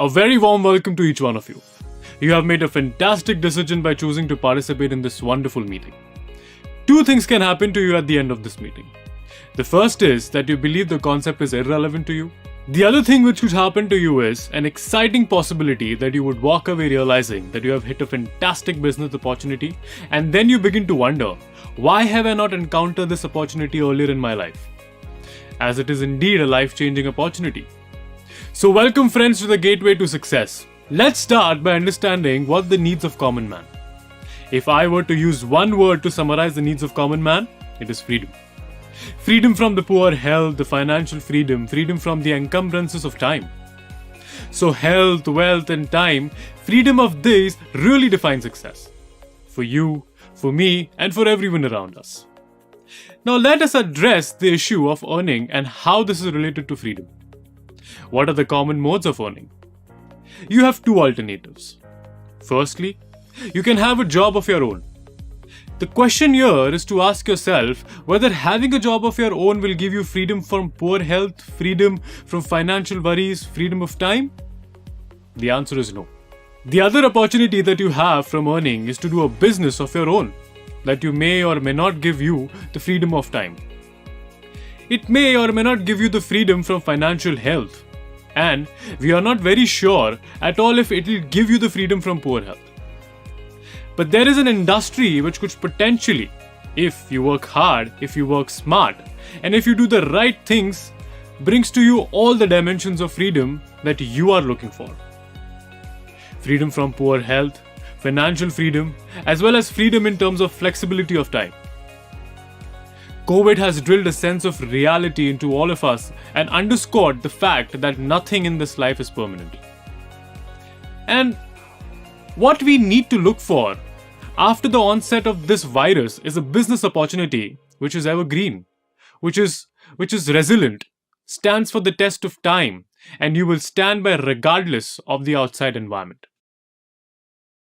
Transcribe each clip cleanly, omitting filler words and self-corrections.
A very warm welcome to each one of you. You have made a fantastic decision by choosing to participate in this wonderful meeting. Two things can happen to you at the end of this meeting. The first is that you believe the concept is irrelevant to you. The other thing which could happen to you is an exciting possibility that you would walk away realizing that you have hit a fantastic business opportunity, and then you begin to wonder, why have I not encountered this opportunity earlier in my life? As it is indeed a life-changing opportunity. So welcome friends to the gateway to success. Let's start by understanding what the needs of common man. If I were to use one word to summarize the needs of common man, it is freedom. Freedom from the poor health, the financial freedom, freedom from the encumbrances of time. So health, wealth and time, freedom of these really define success. For you, for me and for everyone around us. Now let us address the issue of earning and how this is related to freedom. What are the common modes of earning? You have two alternatives. Firstly, you can have a job of your own. The question here is to ask yourself whether having a job of your own will give you freedom from poor health, freedom from financial worries, freedom of time? The answer is no. The other opportunity that you have from earning is to do a business of your own that you may or may not give you the freedom of time. It may or may not give you the freedom from financial health, and we are not very sure at all if it will give you the freedom from poor health. But there is an industry which could potentially, if you work hard, if you work smart, and if you do the right things, brings to you all the dimensions of freedom that you are looking for. Freedom from poor health, financial freedom, as well as freedom in terms of flexibility of time. COVID has drilled a sense of reality into all of us and underscored the fact that nothing in this life is permanent. And what we need to look for after the onset of this virus is a business opportunity which is evergreen, which is resilient, stands for the test of time, and you will stand by regardless of the outside environment.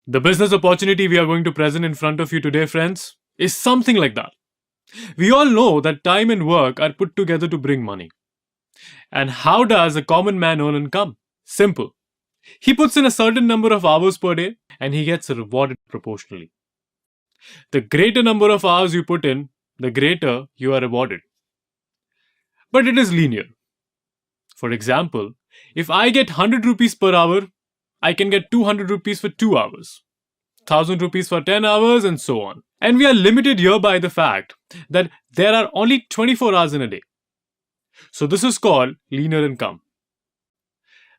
The business opportunity we are going to present in front of you today, friends, is something like that. We all know that time and work are put together to bring money. And how does a common man earn income? Simple. He puts in a certain number of hours per day and he gets rewarded proportionally. The greater number of hours you put in, the greater you are rewarded. But it is linear. For example, if I get 100 rupees per hour, I can get 200 rupees for 2 hours, 1000 rupees for 10 hours and so on. And we are limited here by the fact that there are only 24 hours in a day. So this is called linear income.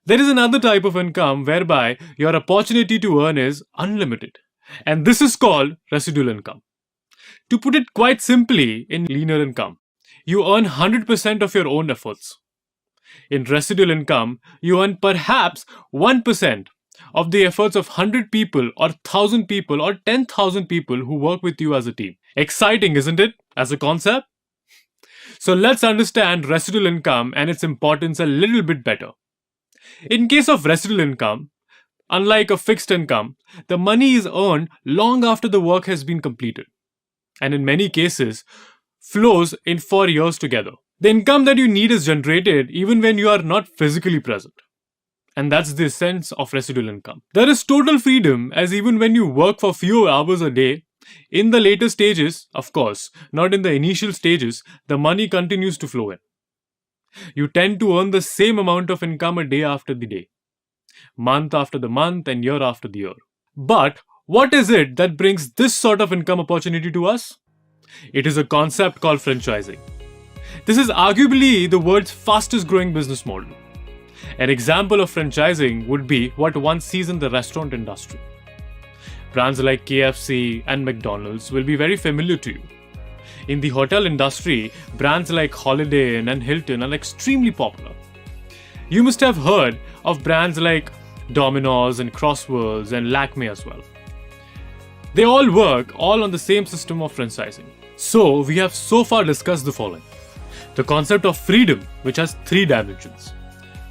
There is another type of income whereby your opportunity to earn is unlimited. And this is called residual income. To put it quite simply, in linear income, you earn 100% of your own efforts. In residual income, you earn perhaps 1% of the efforts of 100 people or 1000 people or 10,000 people who work with you as a team. Exciting, isn't it, as a concept? So let's understand residual income and its importance a little bit better. In case of residual income, unlike a fixed income, the money is earned long after the work has been completed, and in many cases, flows in for years together. The income that you need is generated even when you are not physically present. And that's the essence of residual income. There is total freedom, as even when you work for few hours a day, in the later stages, of course, not in the initial stages, the money continues to flow in. You tend to earn the same amount of income a day after the day, month after the month, and year after the year. But what is it that brings this sort of income opportunity to us? It is a concept called franchising. This is arguably the world's fastest growing business model. An example of franchising would be what one sees in the restaurant industry. Brands like KFC and McDonald's will be very familiar to you. In the hotel industry, brands like Holiday Inn and Hilton are extremely popular. You must have heard of brands like Domino's and Crosswords and Lakme as well. They all work on the same system of franchising. So we have so far discussed the following. The concept of freedom, which has 3 dimensions: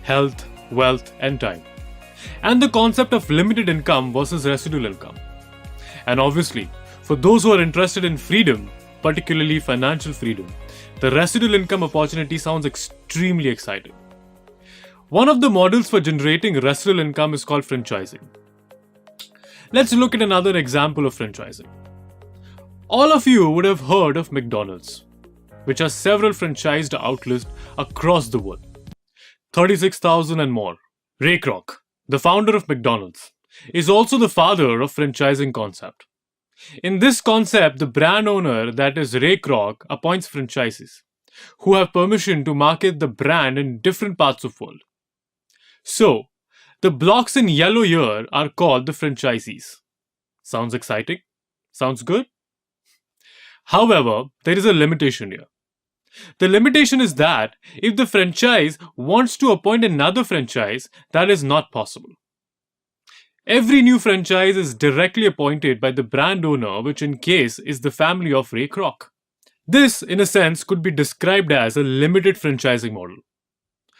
health, wealth and time. And the concept of limited income versus residual income. And obviously, for those who are interested in freedom, particularly financial freedom, the residual income opportunity sounds extremely exciting. One of the models for generating residual income is called franchising. Let's look at another example of franchising. All of you would have heard of McDonald's, which has several franchised outlets across the world. 36,000 and more. Ray Kroc, the founder of McDonald's, is also the father of franchising concept. In this concept, the brand owner, that is Ray Kroc, appoints franchisees who have permission to market the brand in different parts of the world. So, the blocks in yellow here are called the franchisees. Sounds exciting? Sounds good? However, there is a limitation here. The limitation is that if the franchise wants to appoint another franchise, that is not possible. Every new franchise is directly appointed by the brand owner, which in case is the family of Ray Kroc. This, in a sense, could be described as a limited franchising model.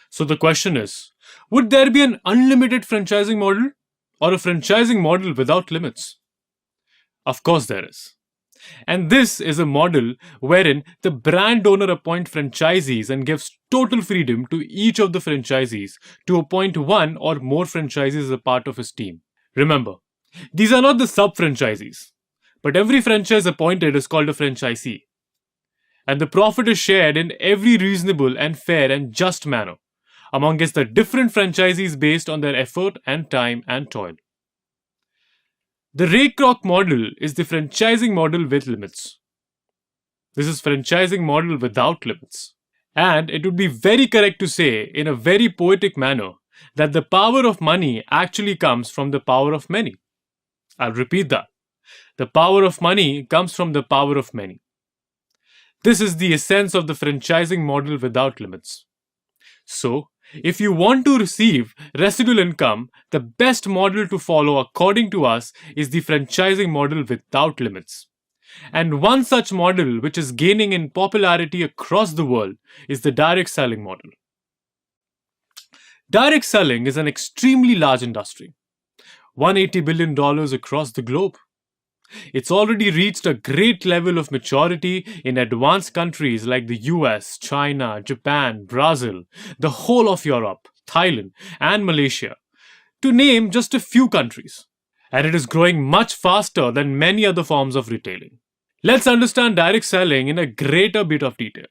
So the question is, would there be an unlimited franchising model or a franchising model without limits? Of course there is. And this is a model wherein the brand owner appoints franchisees and gives total freedom to each of the franchisees to appoint one or more franchisees as a part of his team. Remember, these are not the sub-franchisees, but every franchise appointed is called a franchisee. And the profit is shared in every reasonable and fair and just manner amongst the different franchisees based on their effort and time and toil. The Ray Kroc model is the franchising model with limits. This is franchising model without limits. And it would be very correct to say, in a very poetic manner, that the power of money actually comes from the power of many. I'll repeat that. The power of money comes from the power of many. This is the essence of the franchising model without limits. So, if you want to receive residual income, the best model to follow according to us is the franchising model without limits. And one such model which is gaining in popularity across the world is the direct selling model. Direct selling is an extremely large industry, $180 billion across the globe. It's already reached a great level of maturity in advanced countries like the US, China, Japan, Brazil, the whole of Europe, Thailand, and Malaysia, to name just a few countries. And it is growing much faster than many other forms of retailing. Let's understand direct selling in a greater bit of detail.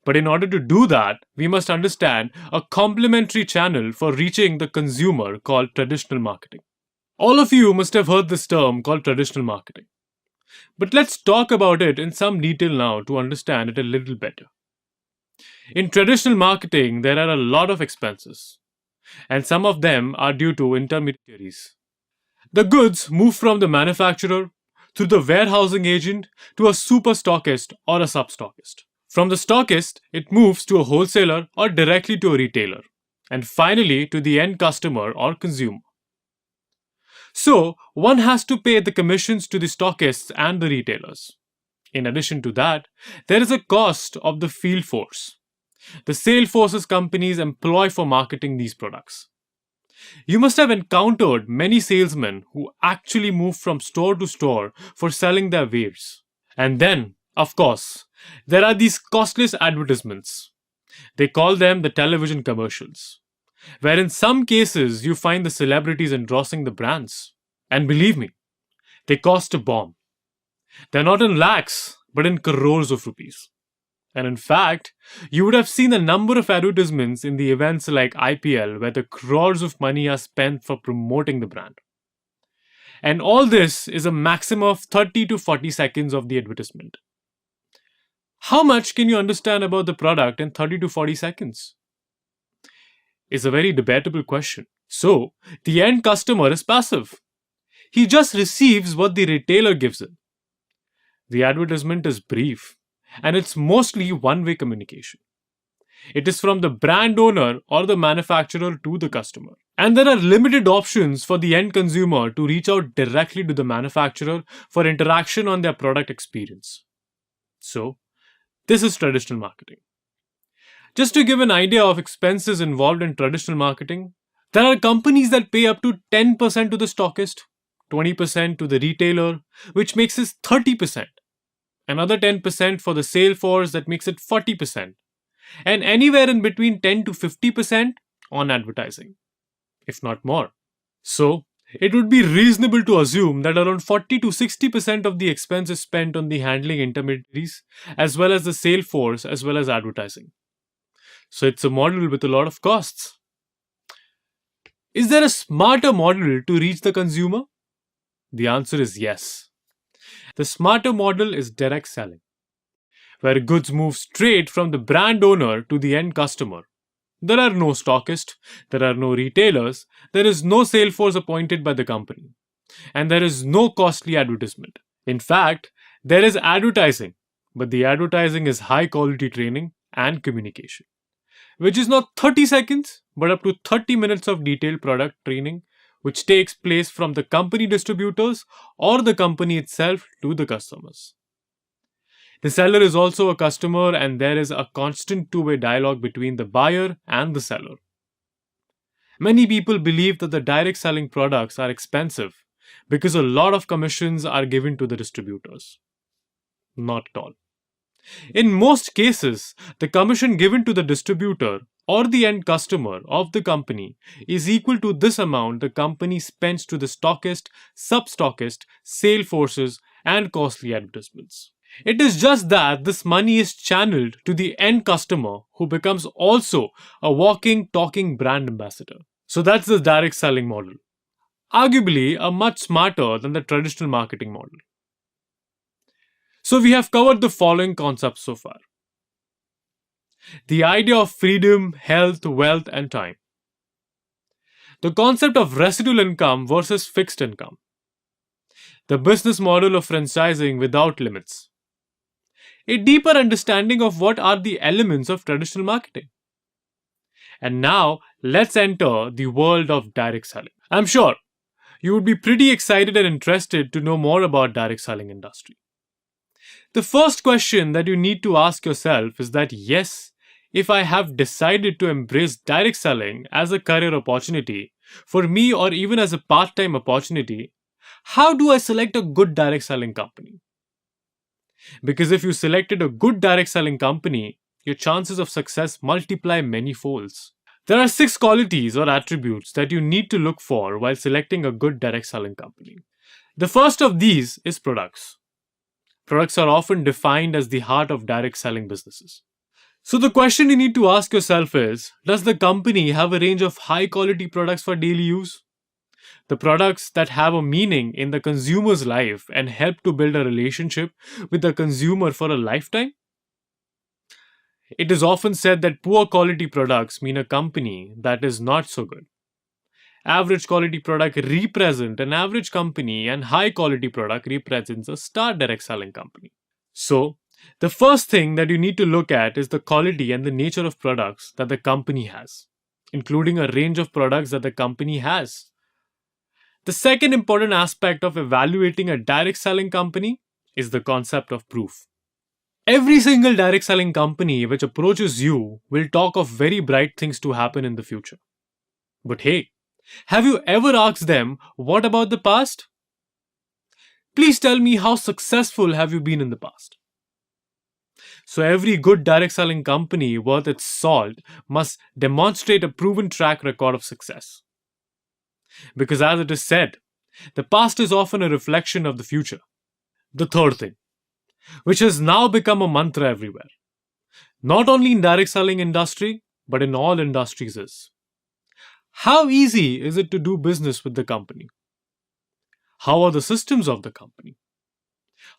But in order to do that, we must understand a complementary channel for reaching the consumer called traditional marketing. All of you must have heard this term called traditional marketing. But let's talk about it in some detail now to understand it a little better. In traditional marketing, there are a lot of expenses, and some of them are due to intermediaries. The goods move from the manufacturer through the warehousing agent to a super stockist or a sub-stockist. From the stockist, it moves to a wholesaler or directly to a retailer, and finally to the end customer or consumer. So, one has to pay the commissions to the stockists and the retailers. In addition to that, there is a cost of the field force, the sales forces companies employ for marketing these products. You must have encountered many salesmen who actually move from store to store for selling their wares. And then, of course, there are these costless advertisements. They call them the television commercials, where in some cases you find the celebrities endorsing the brands. And believe me, they cost a bomb. They're not in lakhs, but in crores of rupees. And in fact, you would have seen a number of advertisements in the events like IPL where the crores of money are spent for promoting the brand. And all this is a maximum of 30 to 40 seconds of the advertisement. How much can you understand about the product in 30 to 40 seconds? It's a very debatable question. So, the end customer is passive. He just receives what the retailer gives him. The advertisement is brief, and it's mostly one-way communication. It is from the brand owner or the manufacturer to the customer. And there are limited options for the end consumer to reach out directly to the manufacturer for interaction on their product experience. So, this is traditional marketing. Just to give an idea of expenses involved in traditional marketing, there are companies that pay up to 10% to the stockist, 20% to the retailer, which makes it 30%. Another 10% for the sales force, that makes it 40%. And anywhere in between 10 to 50% on advertising, if not more. So, it would be reasonable to assume that around 40 to 60% of the expense is spent on the handling intermediaries, as well as the sale force, as well as advertising. So, it's a model with a lot of costs. Is there a smarter model to reach the consumer? The answer is yes. The smarter model is direct selling, where goods move straight from the brand owner to the end customer. There are no stockists, there are no retailers, there is no sales force appointed by the company, and there is no costly advertisement. In fact, there is advertising, but the advertising is high quality training and communication, which is not 30 seconds, but up to 30 minutes of detailed product training, which takes place from the company distributors or the company itself to the customers. The seller is also a customer, and there is a constant two-way dialogue between the buyer and the seller. Many people believe that the direct selling products are expensive because a lot of commissions are given to the distributors. Not at all. In most cases, the commission given to the distributor or the end customer of the company is equal to this amount the company spends to the stockist, sub-stockist, sale forces, and costly advertisements. It is just that this money is channeled to the end customer, who becomes also a walking, talking brand ambassador. So that's the direct selling model. Arguably, a much smarter than the traditional marketing model. So we have covered the following concepts so far: the idea of freedom, health, wealth, and time. The concept of residual income versus fixed income. The business model of franchising without limits. A deeper understanding of what are the elements of traditional marketing. And now, let's enter the world of direct selling. I'm sure you would be pretty excited and interested to know more about direct selling industry. The first question that you need to ask yourself is that yes, if I have decided to embrace direct selling as a career opportunity for me or even as a part-time opportunity, how do I select a good direct selling company? Because if you selected a good direct selling company, your chances of success multiply many folds. There are 6 qualities or attributes that you need to look for while selecting a good direct selling company. The first of these is products. Products are often defined as the heart of direct selling businesses. So the question you need to ask yourself is, does the company have a range of high quality products for daily use? The products that have a meaning in the consumer's life and help to build a relationship with the consumer for a lifetime? It is often said that poor quality products mean a company that is not so good. Average quality product represent an average company, and high quality product represents a star direct selling company. So, the first thing that you need to look at is the quality and the nature of products that the company has, including a range of products that the company has. The second important aspect of evaluating a direct selling company is the concept of proof. Every single direct selling company which approaches you will talk of very bright things to happen in the future. But hey, have you ever asked them, what about the past? Please tell me, how successful have you been in the past? So every good direct selling company worth its salt must demonstrate a proven track record of success. Because as it is said, the past is often a reflection of the future. The third thing, which has now become a mantra everywhere, not only in direct selling industry, but in all industries, is: how easy is it to do business with the company? How are the systems of the company?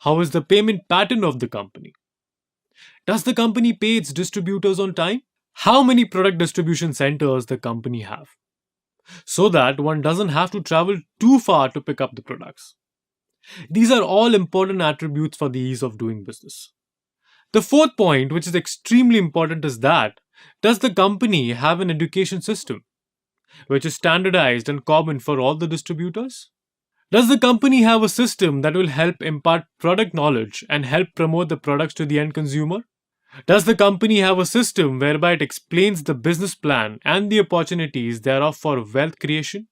How is the payment pattern of the company? Does the company pay its distributors on time? How many product distribution centers the company have? So that one doesn't have to travel too far to pick up the products. These are all important attributes for the ease of doing business. The fourth point, which is extremely important, is that does the company have an education system which is standardized and common for all the distributors? Does the company have a system that will help impart product knowledge and help promote the products to the end consumer? Does the company have a system whereby it explains the business plan and the opportunities thereof for wealth creation?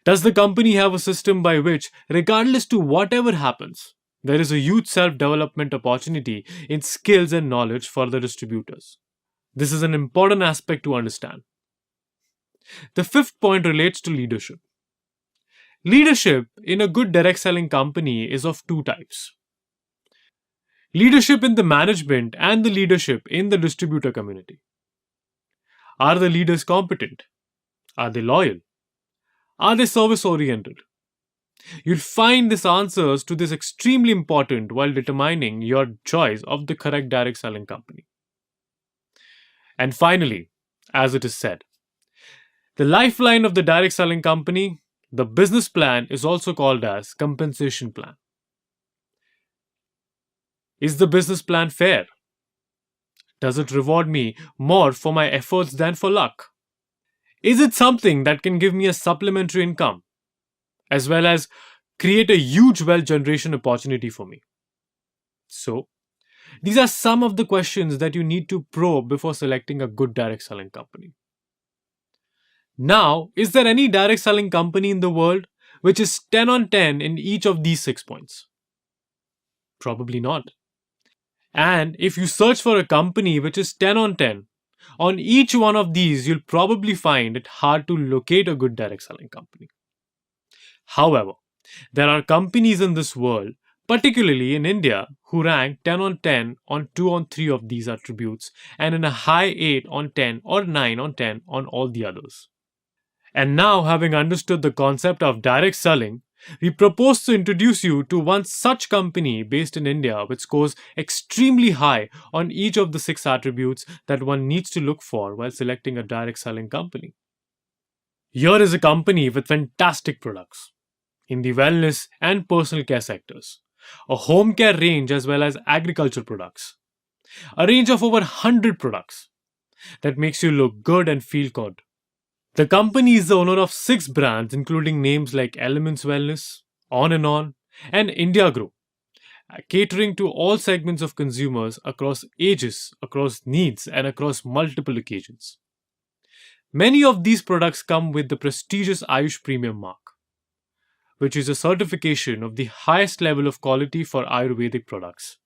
Does the company have a system by which, regardless to whatever happens, there is a huge self-development opportunity in skills and knowledge for the distributors? This is an important aspect to understand. The fifth point relates to leadership. Leadership in a good direct selling company is of two types: leadership in the management and the leadership in the distributor community. Are the leaders competent? Are they loyal? Are they service oriented? You'll find these answers to this extremely important while determining your choice of the correct direct selling company. And finally, as it is said, the lifeline of the direct selling company, the business plan, is also called as compensation plan. Is the business plan fair? Does it reward me more for my efforts than for luck? Is it something that can give me a supplementary income as well as create a huge wealth generation opportunity for me? So, these are some of the questions that you need to probe before selecting a good direct selling company. Now, is there any direct selling company in the world which is 10 on 10 in each of these 6 points? Probably not. And if you search for a company which is 10 on 10, on each one of these, you'll probably find it hard to locate a good direct selling company. However, there are companies in this world, particularly in India, who rank 10 on 10 on 2 on 3 of these attributes and in a high 8 on 10 or 9 on 10 on all the others. And now, having understood the concept of direct selling, we propose to introduce you to one such company based in India which scores extremely high on each of the 6 attributes that one needs to look for while selecting a direct selling company. Here is a company with fantastic products in the wellness and personal care sectors, a home care range as well as agriculture products, a range of over 100 products that makes you look good and feel good. The company is the owner of 6 brands, including names like Elements Wellness, On, and India Grow, catering to all segments of consumers across ages, across needs, and across multiple occasions. Many of these products come with the prestigious Ayush Premium Mark, which is a certification of the highest level of quality for Ayurvedic products.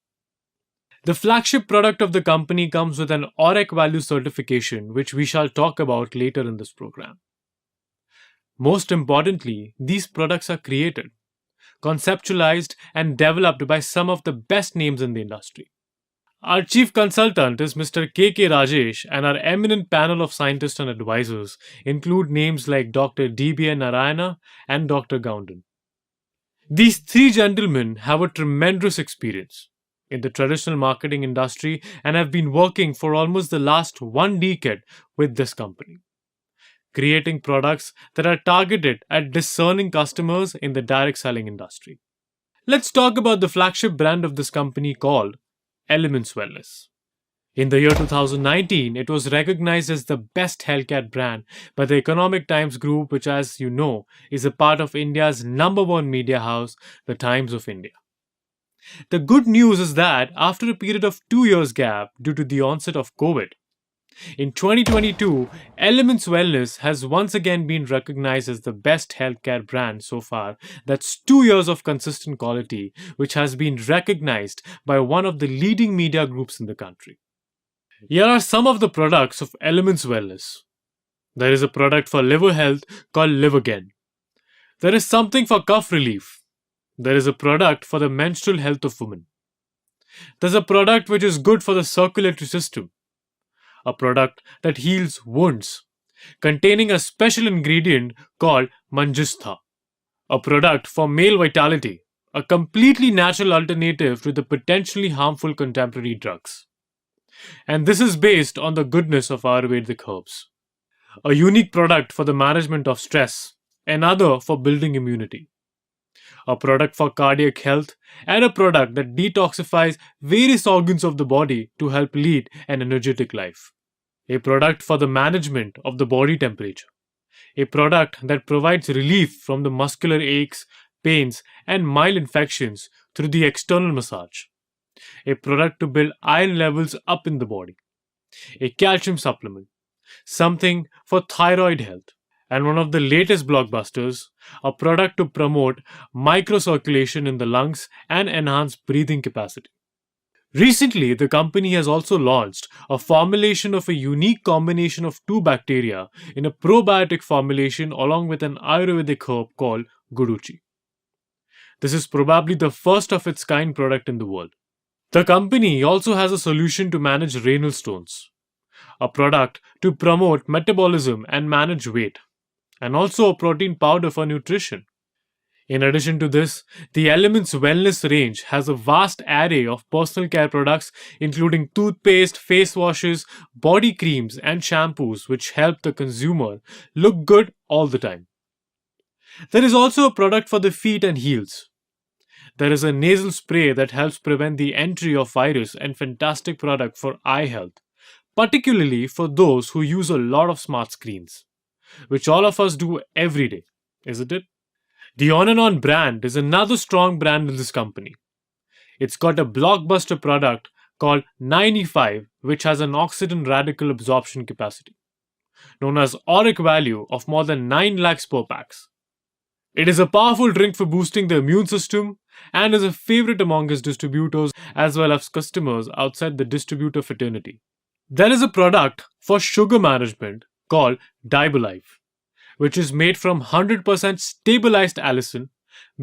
The flagship product of the company comes with an ORAC value certification, which we shall talk about later in this program. Most importantly, these products are created, conceptualized, and developed by some of the best names in the industry. Our chief consultant is Mr. K. Rajesh, and our eminent panel of scientists and advisors include names like Dr. D.B.N. Narayana and Dr. Goundan. These 3 gentlemen have a tremendous experience in the traditional marketing industry and have been working for almost the last 1 decade with this company, creating products that are targeted at discerning customers in the direct selling industry. Let's talk about the flagship brand of this company called Elements Wellness. In the year 2019, it was recognized as the best healthcare brand by the Economic Times Group, which, as you know, is a part of India's #1 media house, the Times of India. The good news is that after a period of 2 years gap due to the onset of COVID, in 2022, Elements Wellness has once again been recognized as the best healthcare brand so far. That's 2 years of consistent quality, which has been recognized by one of the leading media groups in the country. Here are some of the products of Elements Wellness. There is a product for liver health called Livergen. There is something for cough relief. There is a product for the menstrual health of women. There's a product which is good for the circulatory system. A product that heals wounds, containing a special ingredient called Manjistha. A product for male vitality, a completely natural alternative to the potentially harmful contemporary drugs. And this is based on the goodness of Ayurvedic herbs. A unique product for the management of stress, another for building immunity. A product for cardiac health, and a product that detoxifies various organs of the body to help lead an energetic life. A product for the management of the body temperature. A product that provides relief from the muscular aches, pains, and mild infections through the external massage. A product to build iron levels up in the body. A calcium supplement. Something for thyroid health. And one of the latest blockbusters, a product to promote microcirculation in the lungs and enhance breathing capacity. Recently, the company has also launched a formulation of a unique combination of two bacteria in a probiotic formulation along with an Ayurvedic herb called Guduchi. This is probably the first of its kind product in the world. The company also has a solution to manage renal stones, a product to promote metabolism and manage weight, and also a protein powder for nutrition. In addition to this, the Elements Wellness range has a vast array of personal care products, including toothpaste, face washes, body creams, and shampoos, which help the consumer look good all the time. There is also a product for the feet and heels. There is a nasal spray that helps prevent the entry of virus and fantastic product for eye health, particularly for those who use a lot of smart screens, which all of us do every day, isn't it? The On and On brand is another strong brand in this company. It's got a blockbuster product called 95, which has an oxidant radical absorption capacity, known as auric value of more than 9 lakhs per packs. It is a powerful drink for boosting the immune system and is a favorite among its distributors as well as customers outside the distributor fraternity. There is a product for sugar management called Dibolive, which is made from 100% stabilized allicin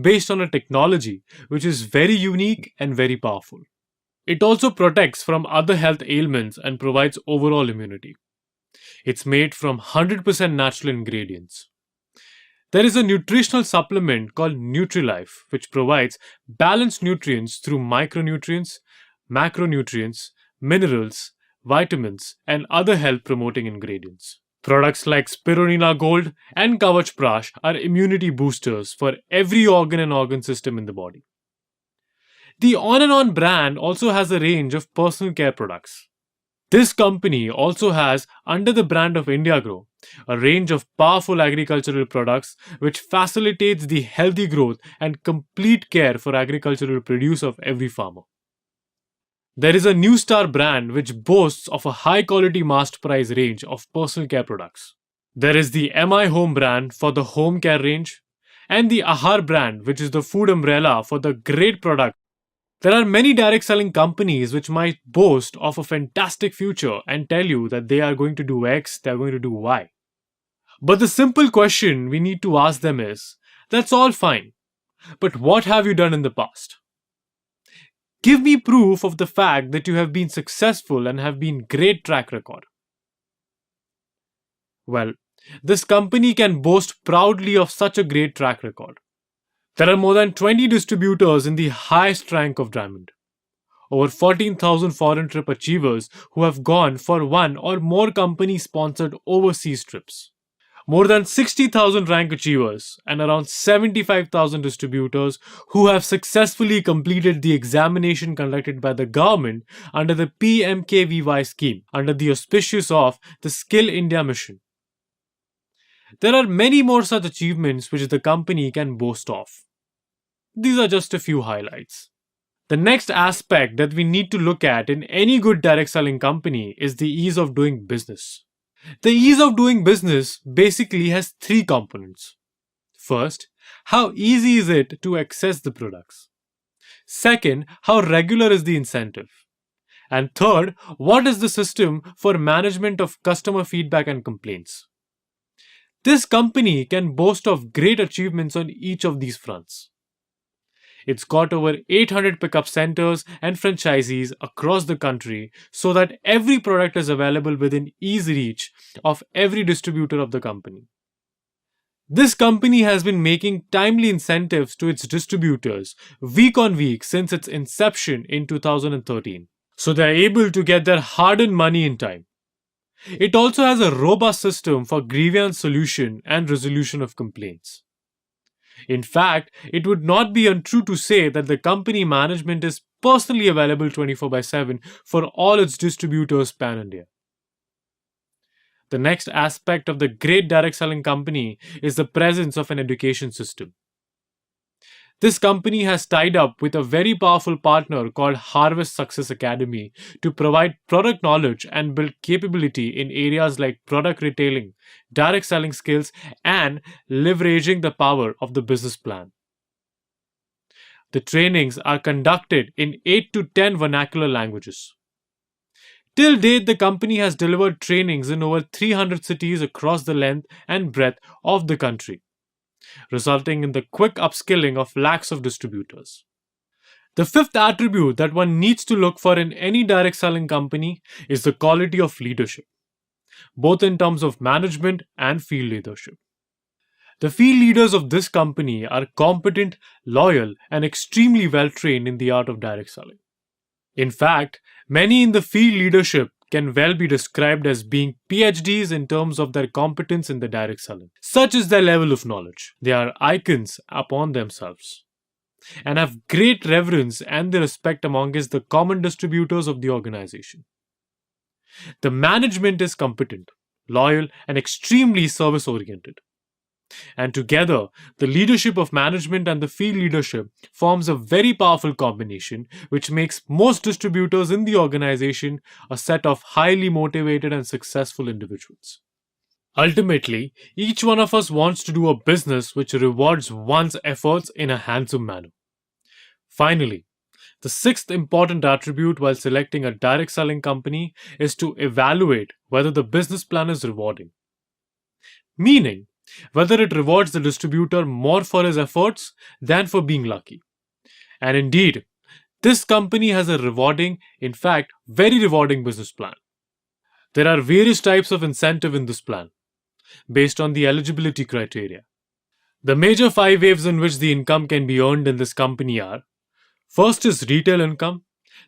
based on a technology which is very unique and very powerful. It also protects from other health ailments and provides overall immunity. It's made from 100% natural ingredients. There is a nutritional supplement called NutriLife, which provides balanced nutrients through micronutrients, macronutrients, minerals, vitamins, and other health promoting ingredients. Products like Spirulina Gold and Kavach Prash are immunity boosters for every organ and organ system in the body. The On and On brand also has a range of personal care products. This company also has, under the brand of IndiaGrow, a range of powerful agricultural products which facilitates the healthy growth and complete care for agricultural produce of every farmer. There is a New Star brand which boasts of a high quality mass price range of personal care products. There is the MI Home brand for the home care range and the Ahar brand, which is the food umbrella for the great product. There are many direct selling companies which might boast of a fantastic future and tell you that they are going to do X, they are going to do Y. But the simple question we need to ask them is, that's all fine, but what have you done in the past? Give me proof of the fact that you have been successful and have been great track record. Well, this company can boast proudly of such a great track record. There are more than 20 distributors in the highest rank of diamond. Over 14,000 foreign trip achievers who have gone for one or more company sponsored overseas trips. More than 60,000 rank achievers and around 75,000 distributors who have successfully completed the examination conducted by the government under the PMKVY scheme under the auspices of the Skill India mission. There are many more such achievements which the company can boast of. These are just a few highlights. The next aspect that we need to look at in any good direct selling company is the ease of doing business. The ease of doing business basically has three components. First, how easy is it to access the products? Second, how regular is the incentive? And third, what is the system for management of customer feedback and complaints? This company can boast of great achievements on each of these fronts. It's got over 800 pickup centers and franchisees across the country so that every product is available within easy reach of every distributor of the company. This company has been making timely incentives to its distributors week on week since its inception in 2013, so they are able to get their hard-earned money in time. It also has a robust system for grievance solution and resolution of complaints. In fact, it would not be untrue to say that the company management is personally available 24/7 for all its distributors pan India. The next aspect of the great direct selling company is the presence of an education system. This company has tied up with a very powerful partner called Harvest Success Academy to provide product knowledge and build capability in areas like product retailing, direct selling skills, and leveraging the power of the business plan. The trainings are conducted in 8 to 10 vernacular languages. Till date, the company has delivered trainings in over 300 cities across the length and breadth of the country, resulting in the quick upskilling of lakhs of distributors. The fifth attribute that one needs to look for in any direct selling company is the quality of leadership, both in terms of management and field leadership. The field leaders of this company are competent, loyal, and extremely well trained in the art of direct selling. In fact, many in the field leadership can well be described as being PhDs in terms of their competence in the direct selling. Such is their level of knowledge. They are icons upon themselves and have great reverence and the respect amongst the common distributors of the organization. The management is competent, loyal, and extremely service oriented. And together, the leadership of management and the field leadership forms a very powerful combination which makes most distributors in the organization a set of highly motivated and successful individuals. Ultimately, each one of us wants to do a business which rewards one's efforts in a handsome manner. Finally, the sixth important attribute while selecting a direct selling company is to evaluate whether the business plan is rewarding. Meaning, whether it rewards the distributor more for his efforts than for being lucky. And indeed, this company has a rewarding, in fact, very rewarding business plan. There are various types of incentive in this plan, based on the eligibility criteria. The major 5 waves in which the income can be earned in this company are: first is retail income,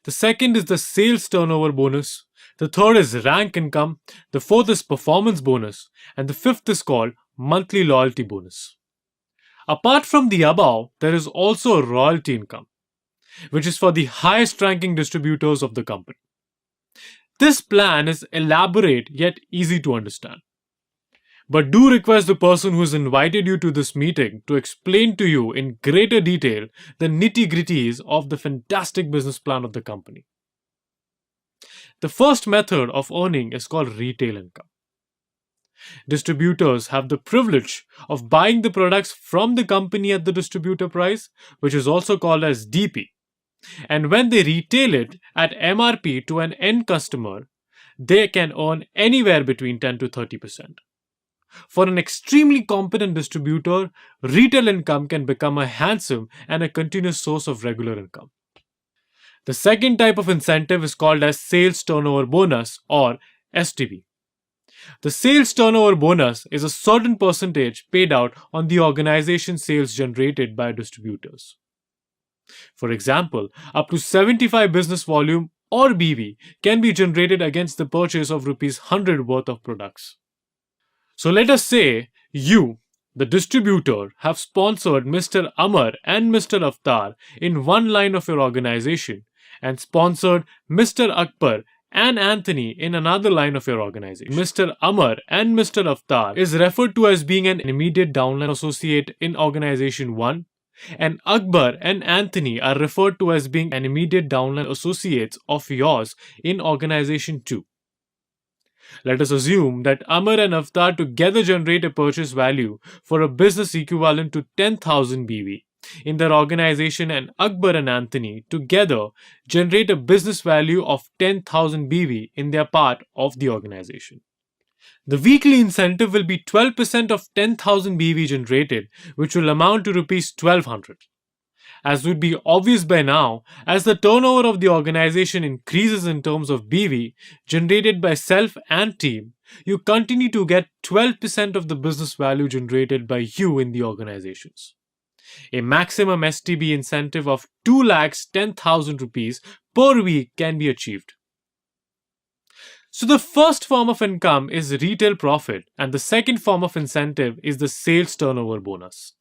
the second is the sales turnover bonus, the third is rank income, the fourth is performance bonus, and the fifth is called monthly loyalty bonus. Apart from the above, there is also a royalty income, which is for the highest ranking distributors of the company. This plan is elaborate yet easy to understand. But do request the person who has invited you to this meeting to explain to you in greater detail the nitty-gritties of the fantastic business plan of the company. The first method of earning is called retail income. Distributors have the privilege of buying the products from the company at the distributor price, which is also called as DP. And when they retail it at MRP to an end customer, they can earn anywhere between 10 to 30%. For an extremely competent distributor, retail income can become a handsome and a continuous source of regular income. The second type of incentive is called as sales turnover bonus or STB. The sales turnover bonus is a certain percentage paid out on the organization's sales generated by distributors. For example, up to 75 business volume or BV can be generated against the purchase of rupees 100 worth of products. So let us say you, the distributor, have sponsored Mr. Amar and Mr. Avtar in one line of your organization and sponsored Mr. Akbar and Anthony in another line of your organization. Mr. Amar and Mr. Avtar is referred to as being an immediate downline associate in organization 1, and Akbar and Anthony are referred to as being an immediate downline associates of yours in organization 2. Let us assume that Amar and Avtar together generate a purchase value for a business equivalent to 10,000 BV in their organization, and Akbar and Anthony together generate a business value of 10,000 BV in their part of the organization. The weekly incentive will be 12% of 10,000 BV generated, which will amount to rupees 1200. As would be obvious by now, as the turnover of the organization increases in terms of BV generated by self and team, you continue to get 12% of the business value generated by you in the organizations. A maximum STB incentive of 2,10,000 rupees per week can be achieved. So the first form of income is retail profit, and the second form of incentive is the sales turnover bonus.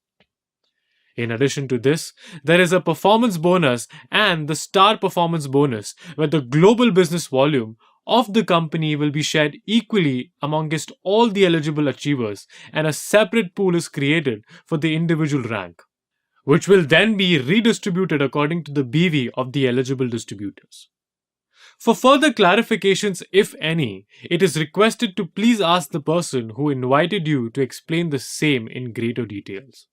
In addition to this, there is a performance bonus and the star performance bonus, where the global business volume of the company will be shared equally amongst all the eligible achievers, and a separate pool is created for the individual rank, which will then be redistributed according to the BV of the eligible distributors. For further clarifications, if any, it is requested to please ask the person who invited you to explain the same in greater details.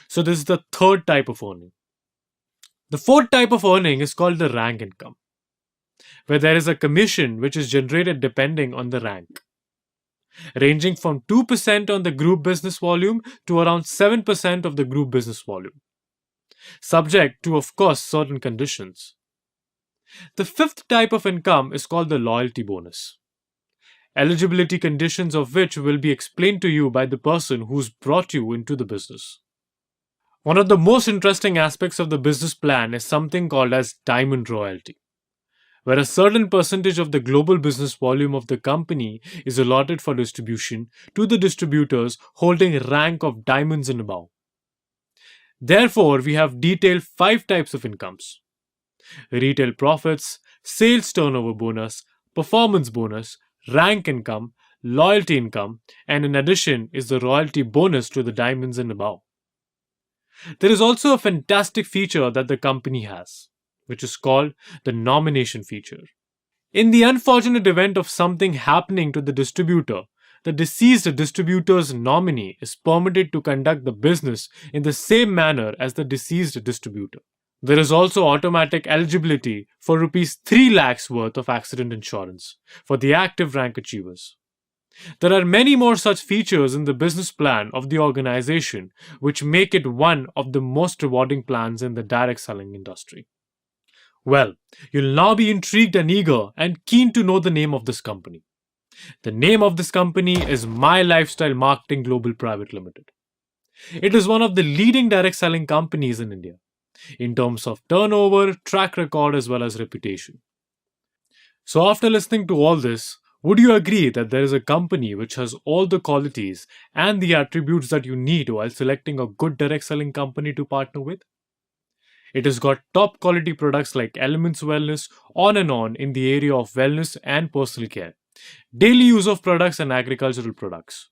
So this is the third type of earning. The fourth type of earning is called the rank income, where there is a commission which is generated depending on the rank, ranging from 2% on the group business volume to around 7% of the group business volume, subject to, of course, certain conditions. The fifth type of income is called the loyalty bonus, eligibility conditions of which will be explained to you by the person who's brought you into the business. One of the most interesting aspects of the business plan is something called as diamond royalty, where a certain percentage of the global business volume of the company is allotted for distribution to the distributors holding rank of diamonds and above. Therefore, we have detailed 5 types of incomes: retail profits, sales turnover bonus, performance bonus, rank income, loyalty income, and in addition is the royalty bonus to the diamonds and above. There is also a fantastic feature that the company has, which is called the nomination feature. In the unfortunate event of something happening to the distributor, the deceased distributor's nominee is permitted to conduct the business in the same manner as the deceased distributor. There is also automatic eligibility for rupees 3 lakhs worth of accident insurance for the active rank achievers. There are many more such features in the business plan of the organization which make it one of the most rewarding plans in the direct selling industry. Well, you'll now be intrigued and eager and keen to know the name of this company. The name of this company is My Lifestyle Marketing Global Private Limited. It is one of the leading direct selling companies in India in terms of turnover, track record, as well as reputation. So, after listening to all this, would you agree that there is a company which has all the qualities and the attributes that you need while selecting a good direct selling company to partner with? It has got top quality products like Elements Wellness on and on in the area of wellness and personal care, daily use of products and agricultural products.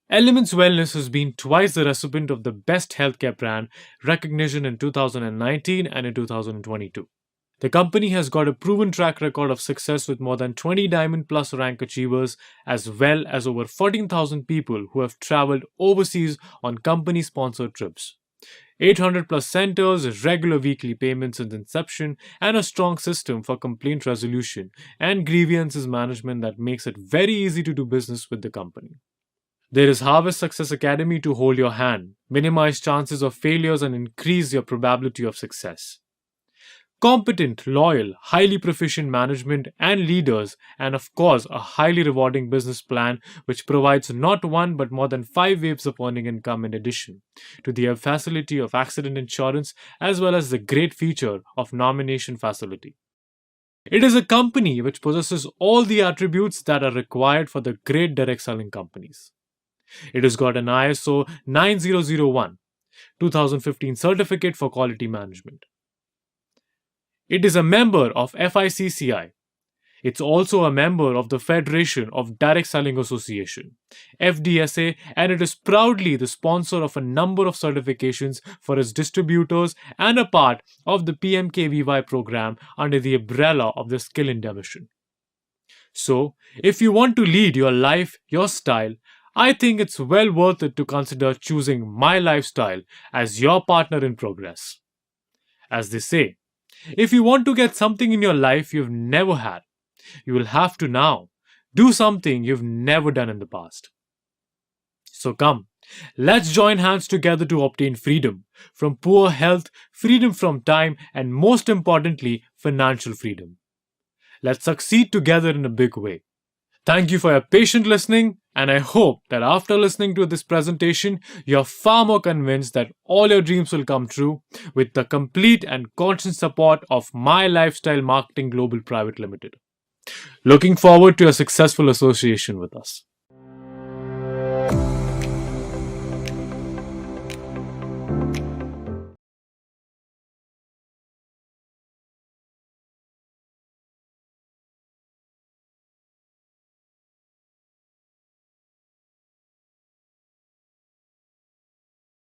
Elements Wellness has been twice the recipient of the Best Healthcare Brand recognition in 2019 and in 2022. The company has got a proven track record of success with more than 20 Diamond Plus rank achievers, as well as over 14,000 people who have traveled overseas on company sponsored trips. 800 plus centers, regular weekly payments since inception, and a strong system for complaint resolution and grievances management that makes it very easy to do business with the company. There is Harvest Success Academy to hold your hand, minimize chances of failures, and increase your probability of success. Competent, loyal, highly proficient management and leaders, and of course, a highly rewarding business plan which provides not one but more than 5 waves of earning income in addition to the facility of accident insurance as well as the great feature of nomination facility. It is a company which possesses all the attributes that are required for the great direct selling companies. It has got an ISO 9001 2015 certificate for quality management. It is a member of FICCI. It's also a member of the Federation of Direct Selling Association, FDSA, and it is proudly the sponsor of a number of certifications for its distributors and a part of the PMKVY program under the umbrella of the Skill India mission. So, if you want to lead your life, your style, I think it's well worth it to consider choosing My Lifestyle as your partner in progress. As they say, if you want to get something in your life you've never had, you will have to now do something you've never done in the past. So come, let's join hands together to obtain freedom from poor health, freedom from time, and most importantly, financial freedom. Let's succeed together in a big way. Thank you for your patient listening, and I hope that after listening to this presentation, you're far more convinced that all your dreams will come true with the complete and constant support of My Lifestyle Marketing Global Private Limited. Looking forward to a successful association with us.